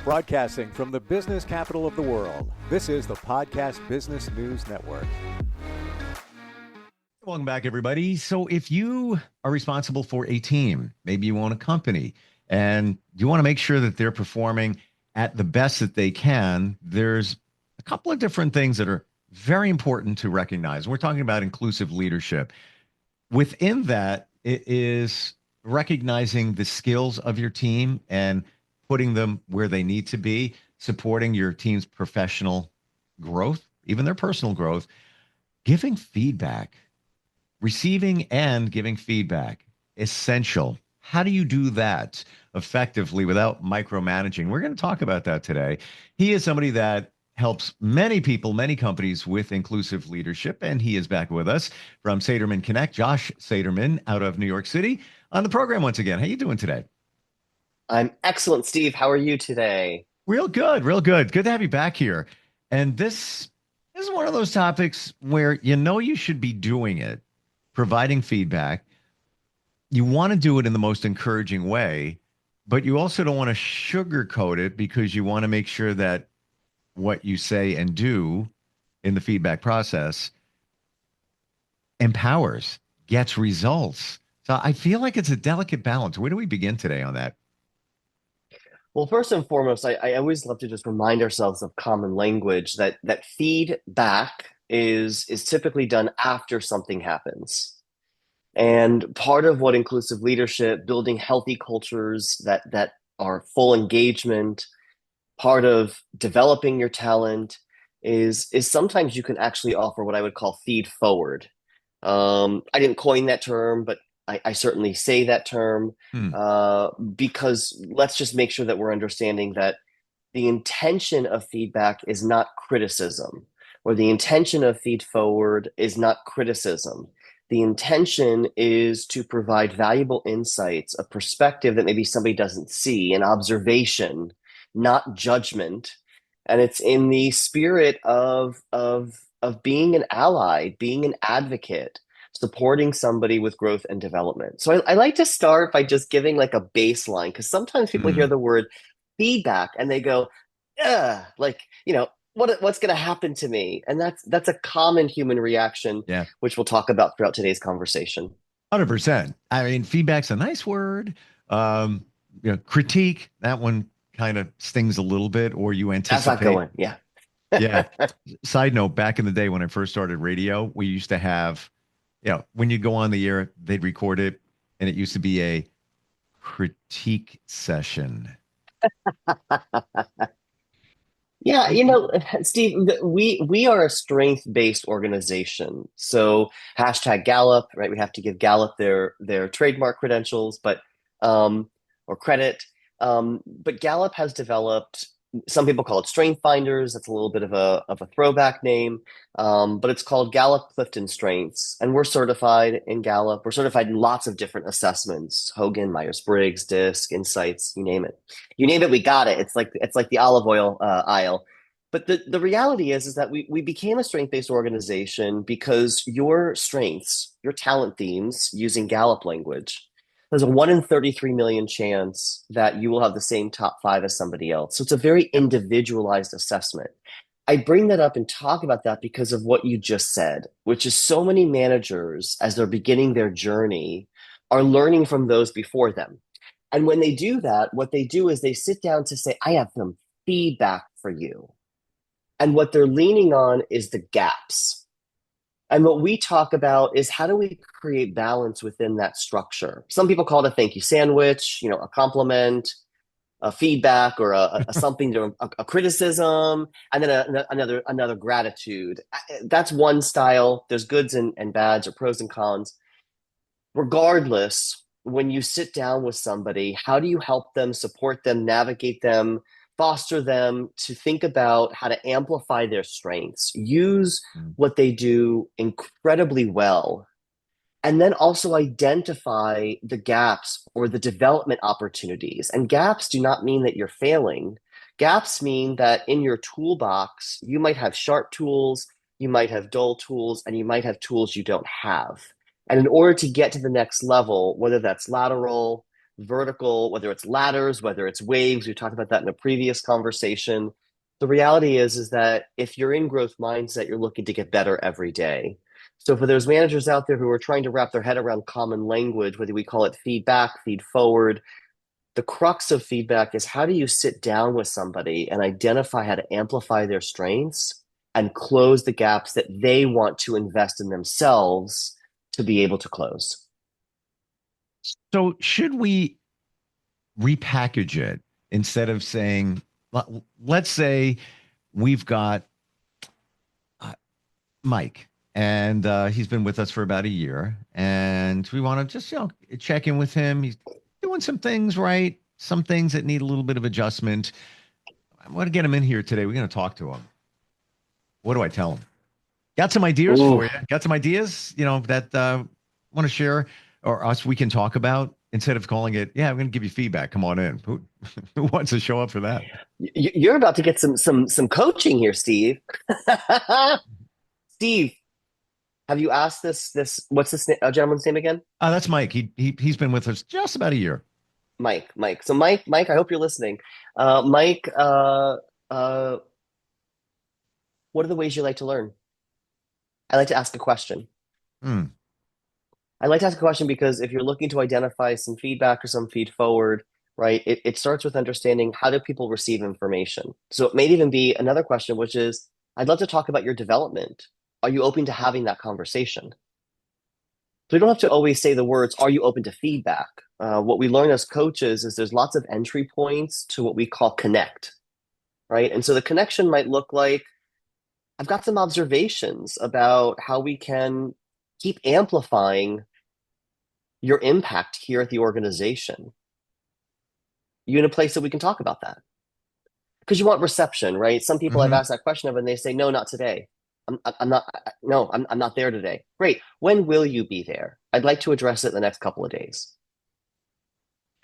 Broadcasting from the business capital of the world, this is the Podcast Business News Network. Welcome back, everybody. So if you are responsible for a team, maybe you own a company, and you want to make sure that they're performing at the best that they can, there's a couple of different things that are very important to recognize. We're talking about inclusive leadership. Within that, it is recognizing the skills of your team and putting them where they need to be, supporting your team's professional growth, even their personal growth, giving feedback, receiving and giving feedback, essential. How do you do that effectively without micromanaging? We're going to talk about that today. He is somebody that helps many people, many companies with inclusive leadership, and he is back with us from Saterman Connect. Josh Saterman out of New York City on the program once again. How you doing today? I'm excellent, Steve. How are you today? Real good, real good. Good to have you back here. And this is one of those topics where you know you should be doing it, providing feedback. You want to do it in the most encouraging way, but you also don't want to sugarcoat it because you want to make sure that what you say and do in the feedback process empowers, gets results. So I feel like it's a delicate balance. Where do we begin today on that? Well, first and foremost, I always love to just remind ourselves of common language that feedback is typically done after something happens. And part of what inclusive leadership, building healthy cultures that are full engagement, part of developing your talent is sometimes you can actually offer what I would call feed forward. I didn't coin that term, but I certainly say that term because let's just make sure that we're understanding that the intention of feedback is not criticism, or the intention of feed forward is not criticism. The intention is to provide valuable insights, a perspective that maybe somebody doesn't see, an observation, not judgment. And it's in the spirit of being an ally, being an advocate, supporting somebody with growth and development. So I like to start by just giving like a baseline, because sometimes people hear the word feedback and they go, "Ugh," like, what's going to happen to me? And that's a common human reaction, which we'll talk about throughout today's conversation. 100%. I mean, feedback's a nice word. Critique, that one kind of stings a little bit, or you anticipate. That's not going, yeah. Yeah. Side note, back in the day when I first started radio, we used to have, when you go on the air, they'd record it, and it used to be a critique session. Yeah, Steve, we are a strength-based organization. So hashtag Gallup, right? We have to give Gallup their trademark credentials, but or credit. But Gallup has developed, some people call it Strength Finders. That's a little bit of a throwback name, but it's called Gallup Clifton Strengths, and we're certified in Gallup. We're certified in lots of different assessments: Hogan, Myers-Briggs, DISC, Insights, you name it. You name it, we got it. It's like the olive oil aisle. But the reality is that we became a strength-based organization because your strengths, your talent themes, using Gallup language, there's a 1 in 33 million chance that you will have the same top 5 as somebody else. So it's a very individualized assessment. I bring that up and talk about that because of what you just said, which is so many managers, as they're beginning their journey, are learning from those before them. And when they do that, what they do is they sit down to say, I have some feedback for you. And what they're leaning on is the gaps. And what we talk about is how do we create balance within that structure? Some people call it a thank you sandwich, a compliment, a feedback, or a something, a criticism, and then another gratitude. That's one style. There's goods and bads, or pros and cons. Regardless, when you sit down with somebody, how do you help them, support them, navigate them, foster them to think about how to amplify their strengths, use what they do incredibly well, and then also identify the gaps or the development opportunities. And gaps do not mean that you're failing. Gaps mean that in your toolbox, you might have sharp tools, you might have dull tools, and you might have tools you don't have. And in order to get to the next level, whether that's lateral, vertical, whether it's ladders, whether it's waves. We talked about that in a previous conversation. The reality is that if you're in growth mindset, you're looking to get better every day. So for those managers out there who are trying to wrap their head around common language, whether we call it feedback, feed forward, the crux of feedback is how do you sit down with somebody and identify how to amplify their strengths and close the gaps that they want to invest in themselves to be able to close. So should we repackage it instead of saying, let's say we've got uh, Mike, and he's been with us for about a year, and we want to just check in with him. He's doing some things right, some things that need a little bit of adjustment. I want to get him in here today. We're going to talk to him. What do I tell him? Got some ideas for you. Got some ideas, that want to share or us we can talk about instead of calling it, I'm going to give you feedback. Come on in. Who wants to show up for that? You're about to get some coaching here, Steve. Steve, have you asked this what's this gentleman's name again? That's Mike. He's been with us just about a year. Mike. So Mike, I hope you're listening. Mike, what are the ways you like to learn? I like to ask a question. I like to ask a question because if you're looking to identify some feedback or some feed forward, right, it starts with understanding how do people receive information. So it may even be another question, which is, I'd love to talk about your development. Are you open to having that conversation? So you don't have to always say the words, are you open to feedback? What we learn as coaches is there's lots of entry points to what we call connect, right? And so the connection might look like, I've got some observations about how we can keep amplifying your impact here at the organization. You in a place that we can talk about that? Because you want reception, right? Some people I've asked that question of and they say, no, not today. I'm not there today. Great. When will you be there? I'd like to address it in the next couple of days.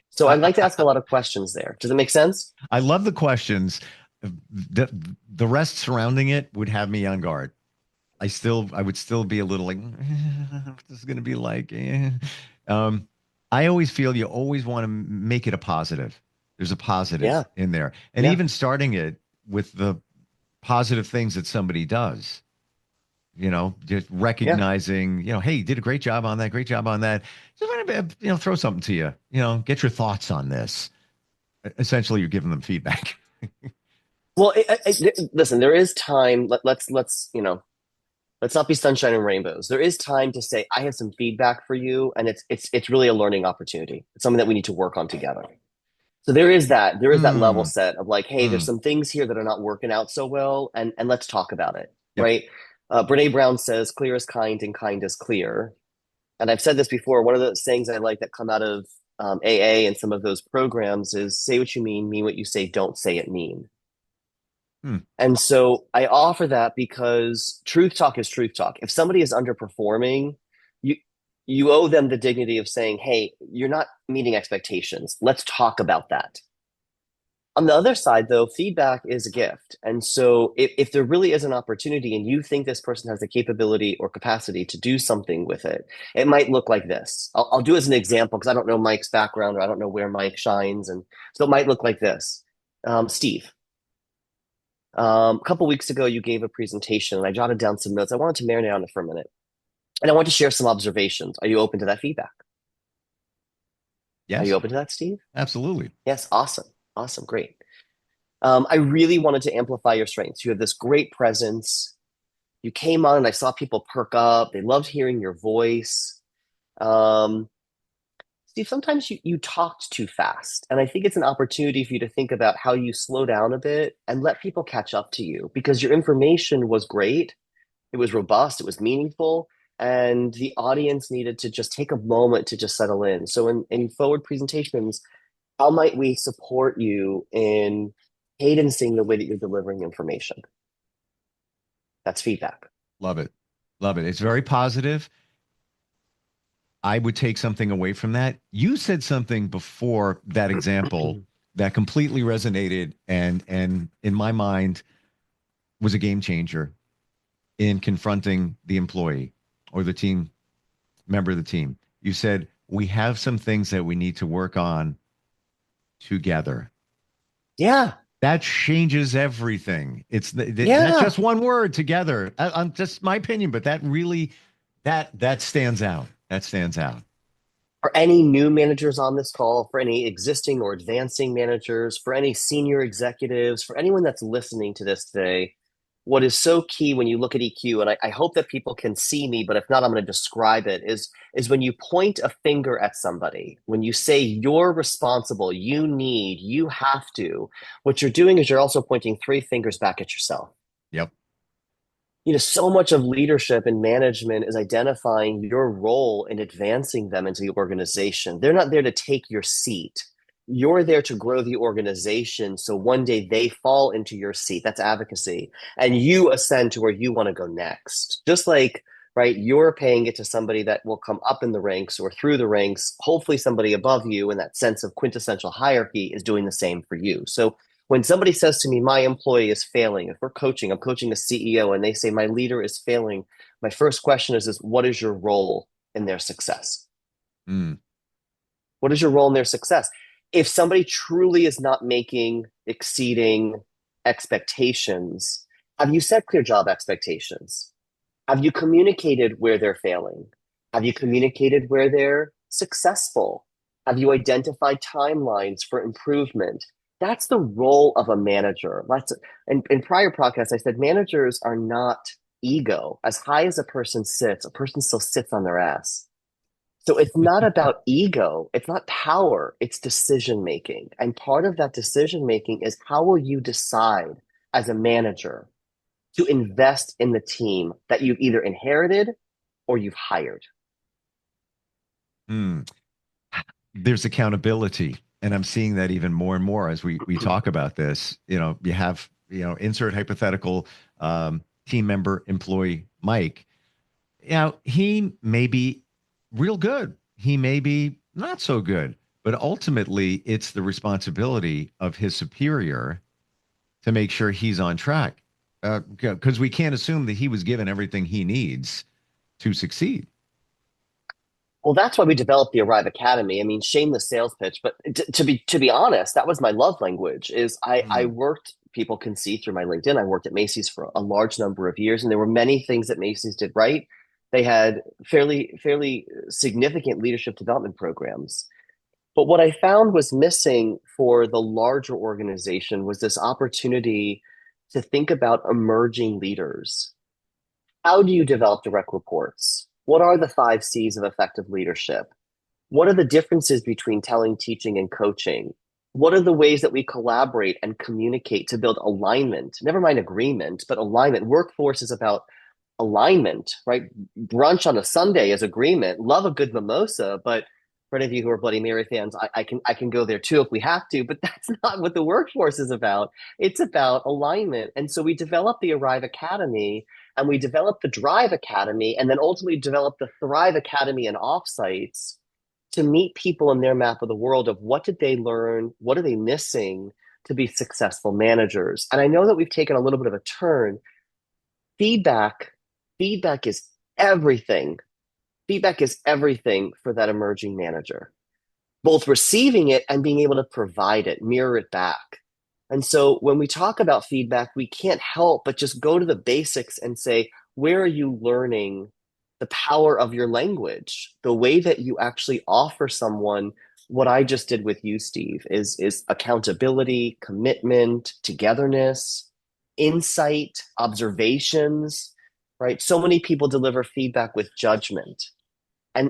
So I'd like to ask a lot of questions there. Does it make sense? I love the questions. The rest surrounding it would have me on guard. I would still be a little like, this is going to be like, I always feel you always want to make it a positive. There's a positive in there. And even starting it with the positive things that somebody does, just recognizing, hey, you did a great job on that. Great job on that. Just want to, throw something to you, get your thoughts on this. Essentially, you're giving them feedback. Well, listen, there is time. Let's not be sunshine and rainbows. There is time to say, I have some feedback for you, and it's really a learning opportunity. It's something that we need to work on together. So there is that level set of like, hey, there's some things here that are not working out so well, and let's talk about it, right? Brene Brown says, clear is kind and kind is clear. And I've said this before, one of the things I like that come out of AA and some of those programs is say what you mean what you say, don't say it mean. And so I offer that because truth talk is truth talk. If somebody is underperforming, you owe them the dignity of saying, hey, you're not meeting expectations. Let's talk about that. On the other side, though, feedback is a gift. And so if there really is an opportunity and you think this person has the capability or capacity to do something with it, it might look like this. I'll do as an example because I don't know Mike's background or I don't know where Mike shines. And so it might look like this. Steve. A couple weeks ago, you gave a presentation and I jotted down some notes. I wanted to marinate on it for a minute. And I want to share some observations. Are you open to that feedback? Yes. Are you open to that, Steve? Absolutely. Yes. Awesome. Great. I really wanted to amplify your strengths. You have this great presence. You came on and I saw people perk up. They loved hearing your voice. Steve, sometimes you talked too fast. And I think it's an opportunity for you to think about how you slow down a bit and let people catch up to you because your information was great. It was robust. It was meaningful. And the audience needed to just take a moment to just settle in. So in forward presentations, how might we support you in cadencing the way that you're delivering information? That's feedback. Love it. Love it. It's very positive. I would take something away from that. You said something before that example that completely resonated and in my mind was a game changer in confronting the employee or the team member of the team. You said, we have some things that we need to work on together. Yeah. That changes everything. It's that's Yeah. just one word, together. I'm just my opinion, but that really that stands out. That stands out. For any new managers on this call, for any existing or advancing managers, for any senior executives, for anyone that's listening to this today, what is so key when you look at EQ, and I hope that people can see me, but if not, I'm going to describe it, is when you point a finger at somebody, when you say you're responsible, you need, you have to, what you're doing is you're also pointing three fingers back at yourself. Yep. So much of leadership and management is identifying your role in advancing them into the organization. They're not there to take your seat. You're there to grow the organization so one day they fall into your seat. That's advocacy. And you ascend to where you want to go next. Just like, right, you're paying it to somebody that will come up in the ranks or through the ranks. Hopefully, somebody above you in that sense of quintessential hierarchy is doing the same for you. So when somebody says to me, my employee is failing, if we're coaching, I'm coaching a CEO and they say my leader is failing, my first question is what is your role in their success? Mm. What is your role in their success? If somebody truly is not exceeding expectations, have you set clear job expectations? Have you communicated where they're failing? Have you communicated where they're successful? Have you identified timelines for improvement? That's the role of a manager. In prior podcasts, I said managers are not ego. As high as a person still sits on their ass. So it's not about ego. It's not power. It's decision making. And part of that decision making is how will you decide as a manager to invest in the team that you've either inherited or you've hired? Mm. There's accountability, and I'm seeing that even more and more as we talk about this. You have, insert hypothetical team member, employee Mike. He may be real good. He may be not so good, but ultimately it's the responsibility of his superior to make sure he's on track. Because we can't assume that he was given everything he needs to succeed. Well, that's why we developed the Arrive Academy. I mean, shameless sales pitch, but to be honest, that was my love language. I Mm. worked. People can see through my LinkedIn. I worked at Macy's for a large number of years, and there were many things that Macy's did right. They had fairly significant leadership development programs. But what I found was missing for the larger organization was this opportunity to think about emerging leaders. How do you develop direct reports? What are the 5 C's of effective leadership? What are the differences between telling, teaching, and coaching? What are the ways that we collaborate and communicate to build alignment? Never mind agreement, but alignment. Workforce is about alignment, right? Brunch on a Sunday is agreement. Love a good mimosa, but for any of you who are Bloody Mary fans, I can go there too if we have to, but that's not what the workforce is about. It's about alignment. And so we developed the Arrive Academy and we developed the Drive Academy and then ultimately developed the Thrive Academy and offsites to meet people in their map of the world of what did they learn, what are they missing to be successful managers. And I know that we've taken a little bit of a turn. Feedback, feedback is everything. Feedback is everything for that emerging manager, both receiving it and being able to provide it, mirror it back. And so when we talk about feedback, we can't help but just go to the basics and say, where are you learning the power of your language? The way that you actually offer someone what I just did with you, Steve, is accountability, commitment, togetherness, insight, observations, right? So many people deliver feedback with judgment.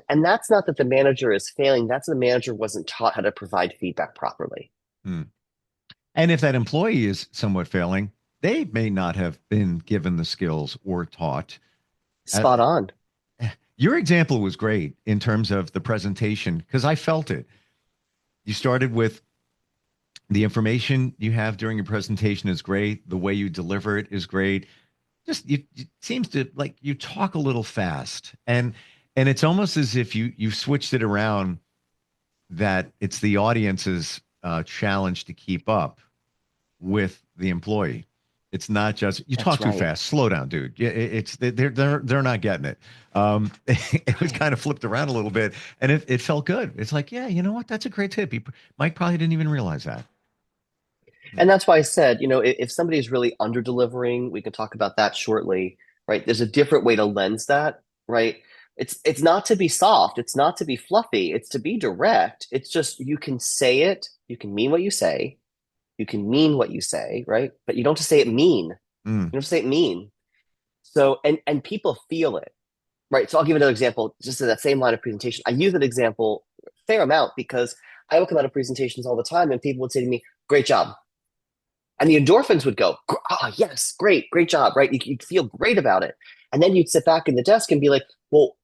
And that's not that the manager is failing, that's the manager wasn't taught how to provide feedback properly. Mm. And if that employee is somewhat failing, they may not have been given the skills or taught. Uh, Spot on. your example was great in terms of the presentation because I felt it. You started with the information you have during your presentation is great. The way you deliver it is great. Just it seems to like you talk a little fast, and it's almost as if you've switched it around that it's the audience's challenge to keep up with the employee. It's not just you That's talk too right. fast. Slow down, dude. Yeah, it's they're not getting it. It was kind of flipped around a little bit, and it felt good. It's like, yeah, you know what? That's a great tip. Mike probably didn't even realize that. And that's why I said, if somebody's really under delivering, we can talk about that shortly, right? There's a different way to lens that, right? It's not to be soft, it's not to be fluffy, it's to be direct. It's just you can say it, you can mean what you say, you can mean what you say, right? But you don't have to say it mean. You Mm. don't have to say it mean. So and people feel it, right? So I'll give another example, just in that same line of presentation. I use that example a fair amount because I would come out of presentations all the time and people would say to me, "Great job." And the endorphins would go, "Ah, yes, great job," right? You'd feel great about it. And then you'd sit back in the desk and be like, well,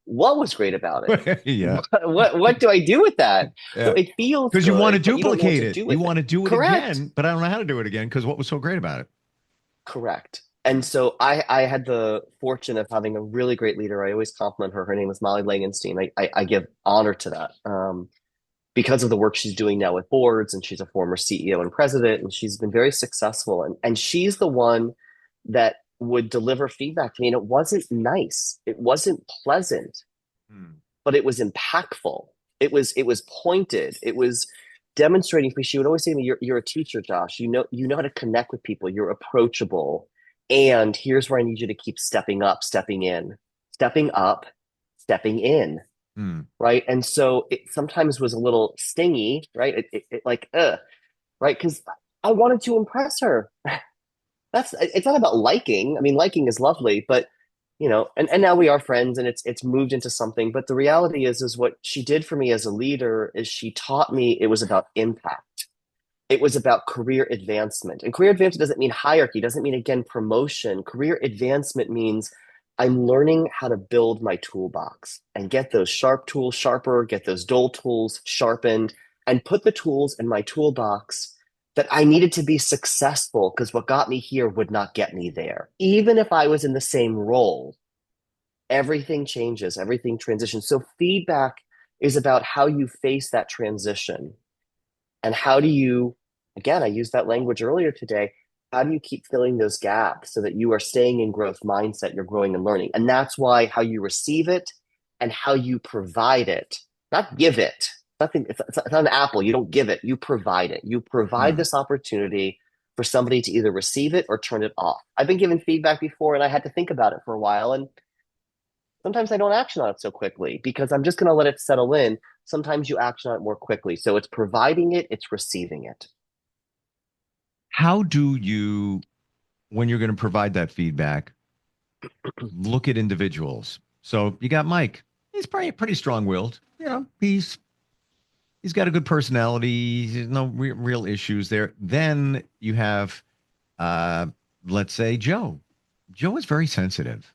what was great about it? Yeah, What do I do with that? So yeah. it feels Because you want to good, but you don't know what duplicate to it. do You with it. want to do it Correct. again, but I don't know how to do it again because what was so great about it? Correct. And so I had the fortune of having a really great leader. I always compliment her. Her name is Molly Langenstein. I give honor to that. Because of the work she's doing now with boards, and she's a former CEO and president, and she's been very successful. And she's the one that would deliver feedback to me. And it wasn't nice, it wasn't pleasant, Hmm. but it was impactful. It was pointed. It was demonstrating for me. She would always say to me, you're a teacher, Josh. You know how to connect with people. You're approachable. And here's where I need you to keep stepping up, stepping in, stepping up, stepping in, Hmm. right? And so it sometimes was a little stingy, right? It like, right? Because I wanted to impress her. It's not about liking. I mean, liking is lovely, but and now we are friends, and it's moved into something. But the reality is what she did for me as a leader is she taught me it was about impact. It was about career advancement. And career advancement doesn't mean hierarchy, doesn't mean, again, promotion. Career advancement means I'm learning how to build my toolbox and get those sharp tools sharper, get those dull tools sharpened, and put the tools in my toolbox that I needed to be successful, because what got me here would not get me there. Even if I was in the same role, everything changes, everything transitions. So feedback is about how you face that transition. And how do you, again, I used that language earlier today, how do you keep filling those gaps so that you are staying in growth mindset, you're growing and learning? And that's why how you receive it and how you provide it, not give it. It's not an apple. You don't give it, you provide it. You provide Hmm. this opportunity for somebody to either receive it or turn it off. I've been given feedback before and I had to think about it for a while. And sometimes I don't action on it so quickly because I'm just going to let it settle in. Sometimes you action on it more quickly. So it's providing it, it's receiving it. How do you, when you're going to provide that feedback, look at individuals? So you got Mike. He's pretty strong-willed. He's got a good personality. There's no real issues there. Then you have, uh, let's say, Joe. Joe is very sensitive.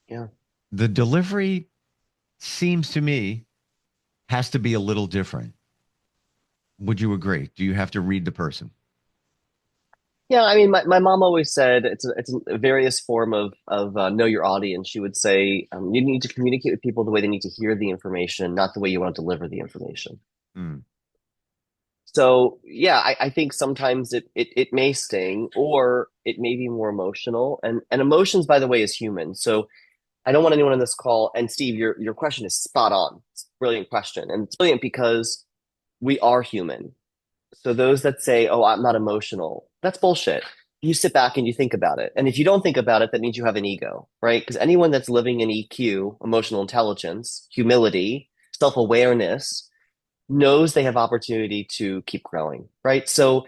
Yeah. The delivery seems to me has to be a little different. Would you agree? Do you have to read the person? Yeah, I mean, my mom always said it's a various form of know your audience. She would say you need to communicate with people the way they need to hear the information, not the way you want to deliver the information. Mm. So yeah, I think sometimes it may sting or it may be more emotional. And emotions, by the way, is human. So I don't want anyone on this call. And Steve, your question is spot on. It's a brilliant question, and it's brilliant because we are human. So those that say, "Oh, I'm not emotional," that's bullshit. You sit back and you think about it. And if you don't think about it, that means you have an ego, right? Because anyone that's living in EQ, emotional intelligence, humility, self-awareness, knows they have opportunity to keep growing, right? So,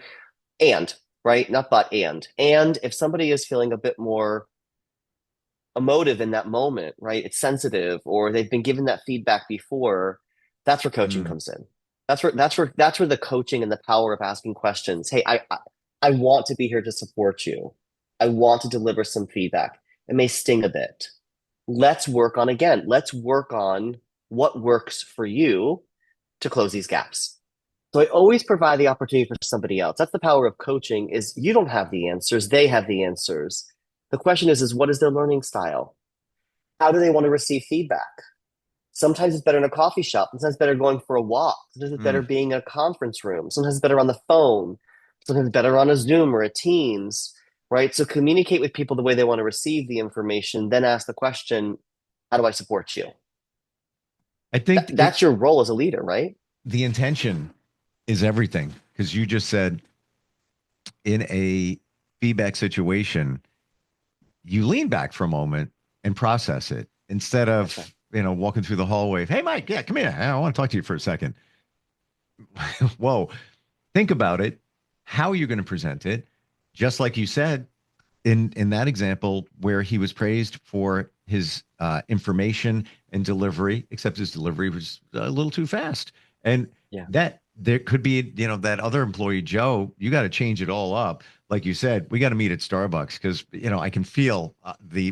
and, right? Not but, and. And if somebody is feeling a bit more emotive in that moment, right? It's sensitive, or they've been given that feedback before, that's where coaching Mm. comes in. That's where the coaching and the power of asking questions. Hey, I want to be here to support you. I want to deliver some feedback. It may sting a bit. Let's work on what works for you to close these gaps. So I always provide the opportunity for somebody else. That's the power of coaching, is you don't have the answers, they have the answers. The question is what is their learning style? How do they want to receive feedback? Sometimes it's better in a coffee shop. Sometimes it's better going for a walk. Sometimes it's better Mm. being in a conference room. Sometimes it's better on the phone. sometimes better on a Zoom or a Teams, right? So communicate with people the way they want to receive the information, then ask the question, how do I support you? I think That's your role as a leader, right? the intention is everything, because you just said in a feedback situation, you lean back for a moment and process it instead That's right. of, walking through the hallway. Hey, Mike, yeah, come here. I want to talk to you for a second. Whoa, think about it. How are you going to present it? Just like you said in that example where he was praised for his information and delivery, except his delivery was a little too fast. And Yeah. that there could be, that other employee, Joe, you got to change it all up. Like you said, we got to meet at Starbucks because, I can feel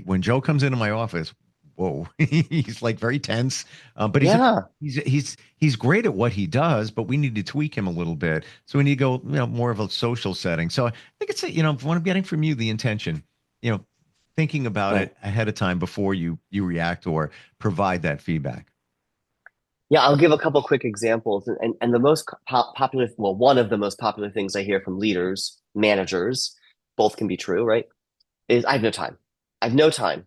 when Joe comes into my office, whoa, he's like very tense. But Yeah. he's great at what he does, but we need to tweak him a little bit. So we need to go, more of a social setting. So I think it's, what I'm getting from you, the intention, you know, thinking about Right. it ahead of time before you react or provide that feedback. Yeah, I'll give a couple quick examples. And the most popular, well, one of the most popular things I hear from leaders, managers, both can be true, right? Is I have no time. I have no time.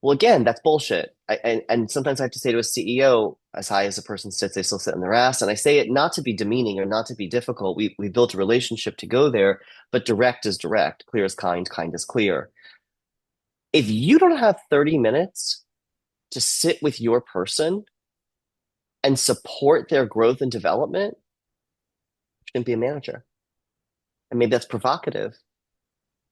Well, again, that's bullshit. And sometimes I have to say to a CEO, as high as a person sits, they still sit on their ass. And I say it not to be demeaning or not to be difficult. We built a relationship to go there, but direct is direct, clear is kind, kind is clear. If you don't have 30 minutes to sit with your person and support their growth and development, you shouldn't be a manager. And maybe that's provocative,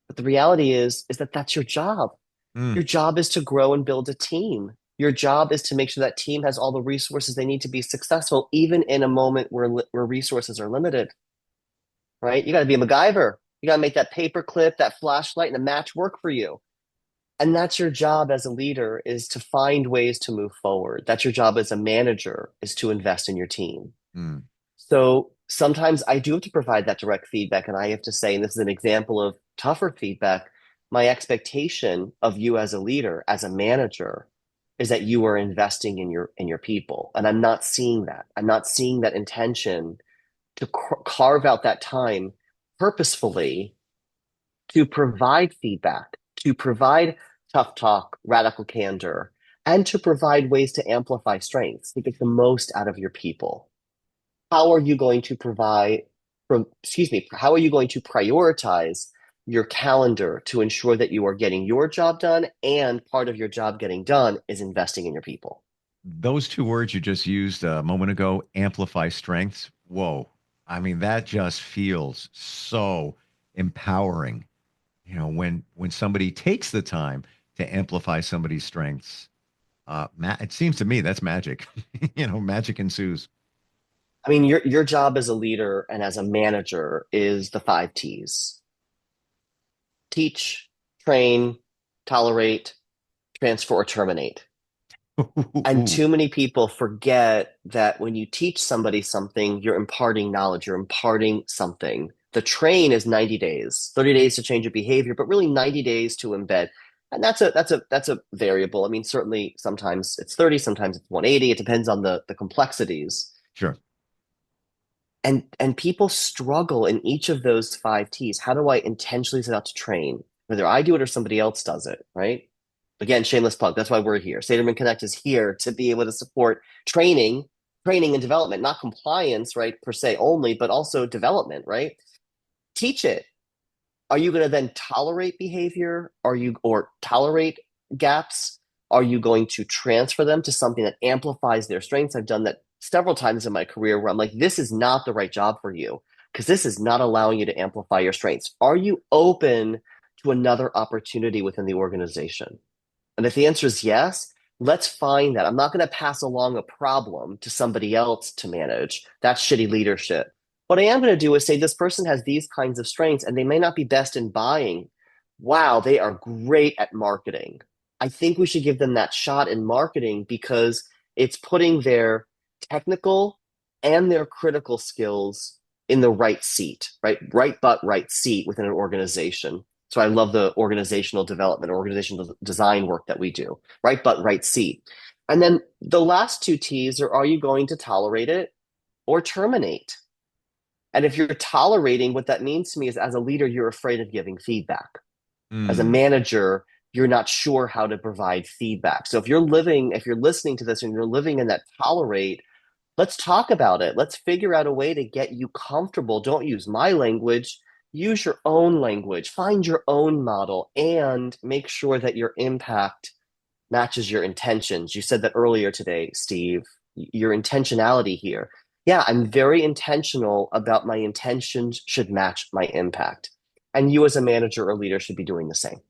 but the reality is that that's your job. Your Mm. job is to grow and build a team. Your job is to make sure that team has all the resources they need to be successful, even in a moment where resources are limited, right? You got to be a MacGyver. You got to make that paper clip, that flashlight, and a match work for you. And that's your job as a leader is to find ways to move forward. That's your job as a manager is to invest in your team. Mm. So sometimes I do have to provide that direct feedback, and I have to say, and this is an example of tougher feedback, my expectation of you as a leader, as a manager, is that you are investing in your people. And I'm not seeing that. I'm not seeing that intention to carve out that time purposefully to provide feedback, to provide tough talk, radical candor, and to provide ways to amplify strengths to get the most out of your people. How are you going to provide from, excuse me, how are you going to prioritize your calendar to ensure that you are getting your job done and part of your job getting done is investing in your people? Those two words you just used a moment ago, amplify strengths. Whoa. I mean, that just feels so empowering. When somebody takes the time to amplify somebody's strengths, it seems to me that's magic. Magic ensues. I mean, your job as a leader and as a manager is the five T's: teach, train, tolerate, transfer, or terminate. And Ooh, too many people forget that when you teach somebody something, you're imparting knowledge, you're imparting something. The train is 90 days, 30 days to change a behavior, but really 90 days to embed. And that's a variable. I mean, certainly sometimes it's 30, sometimes it's 180. It depends on the complexities. sure. And people struggle in each of those five T's. How do I intentionally set out to train? Whether I do it or somebody else does it, right? Again, shameless plug. That's why we're here. Saterman Connect is here to be able to support training and development, not compliance, right, per se only, but also development, right? Teach it. Are you going to then tolerate behavior? Or tolerate gaps? Are you going to transfer them to something that amplifies their strengths? I've done that several times in my career where I'm like, this is not the right job for you because this is not allowing you to amplify your strengths. Are you open to another opportunity within the organization? And if the answer is yes, let's find that. I'm not going to pass along a problem to somebody else to manage. That's shitty leadership. What I am going to do is say this person has these kinds of strengths and they may not be best in buying. Wow, they are great at marketing. I think we should give them that shot in marketing because it's putting their technical and their critical skills in the right seat, right? Right butt, right seat within an organization. So I love the organizational development, organizational design work that we do, right butt, right seat. And then the last two T's are you going to tolerate it or terminate? And if you're tolerating, what that means to me is as a leader, you're afraid of giving feedback. As a Mm. manager, you're not sure how to provide feedback. So if you're listening to this and you're living in that tolerate, let's talk about it. Let's figure out a way to get you comfortable. Don't use my language. Use your own language. Find your own model and make sure that your impact matches your intentions. You said that earlier today, Steve, your intentionality here. Yeah, I'm very intentional about my intentions should match my impact. And you as a manager or leader should be doing the same.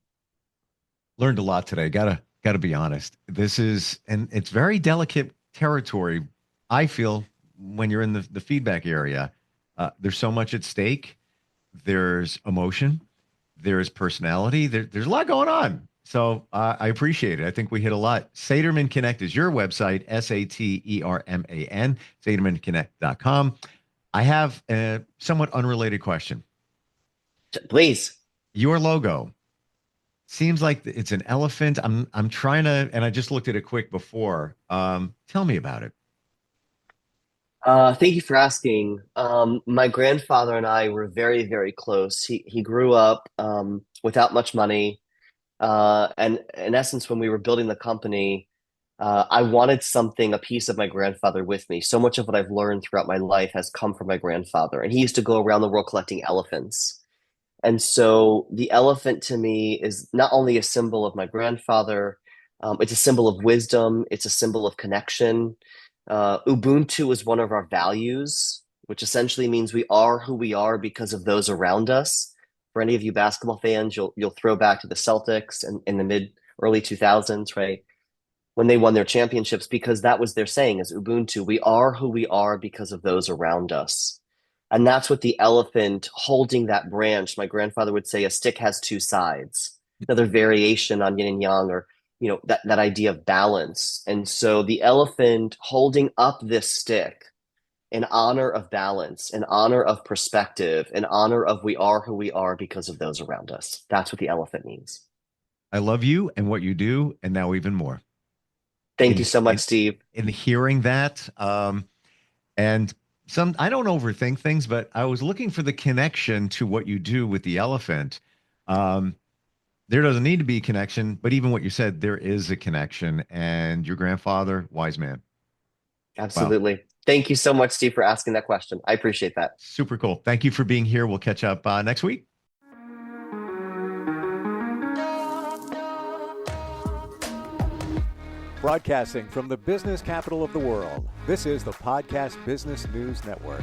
Learned a lot today. Gotta be honest. This is, and it's very delicate territory. I feel when you're in the feedback area, there's so much at stake. There's emotion. There's personality. There's a lot going on. So I appreciate it. I think we hit a lot. Saterman Connect is your website, Saterman, satermanconnect.com. I have a somewhat unrelated question. Please. Your logo seems like it's an elephant. I'm trying to, and I just looked at it quick before. Tell me about it. Thank you for asking. My grandfather and I were very, very close. He grew up without much money. And in essence, when we were building the company, I wanted something, a piece of my grandfather with me. So much of what I've learned throughout my life has come from my grandfather. And he used to go around the world collecting elephants. And so the elephant to me is not only a symbol of my grandfather, it's a symbol of wisdom, it's a symbol of connection. Ubuntu is one of our values, which essentially means we are who we are because of those around us. For any of you basketball fans, you'll throw back to the Celtics in the mid early 2000s, right? When they won their championships, because that was their saying is Ubuntu. We are who we are because of those around us. And that's what the elephant holding that branch, my grandfather would say a stick has two sides. Another variation on yin and yang, or that idea of balance. And so the elephant holding up this stick in honor of balance, in honor of perspective, in honor of we are who we are because of those around us. That's what the elephant means. I love you and what you do, and now even more. Thank In you so much, Steve. in hearing that, and some I don't overthink things, but I was looking for the connection to what you do with the elephant. Um, there doesn't need to be a connection, but even what you said, there is a connection. And your grandfather, wise man. Wow, Absolutely. Thank you so much, Steve, for asking that question. I appreciate that. super cool. Thank you for being here. We'll catch up next week. Broadcasting from the business capital of the world, this is the Podcast Business News Network.